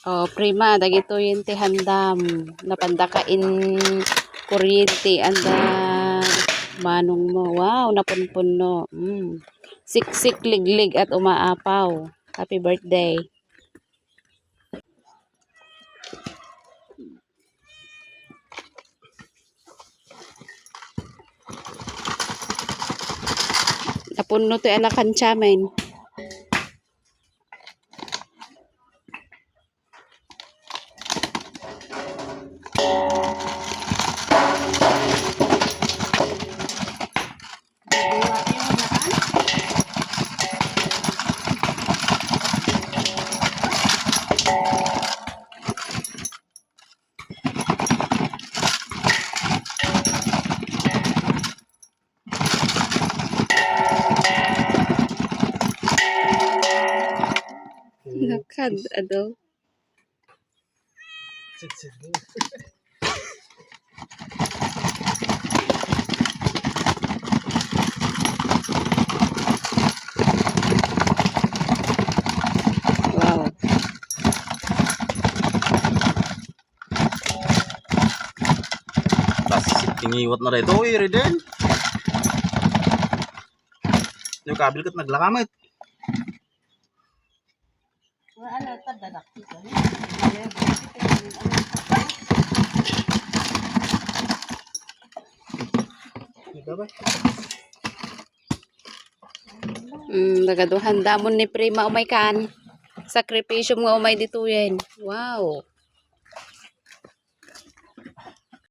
Oh, prima, dagito yung tihandam. Napandakain kuryente. Anda, manong mo. Wow, napunpun no. Siksik, liglig at umaapaw. Happy birthday. Napunno to alakan chamen. Nakad, ado. Wow. Tas tingiwat na rin. Uy, Reden. Yung kabil kat naglakamit. Ano, tadadak dito. Nagaduhan damon ni prima umay kan. Sakripisyo mga umay dituyen. Wow.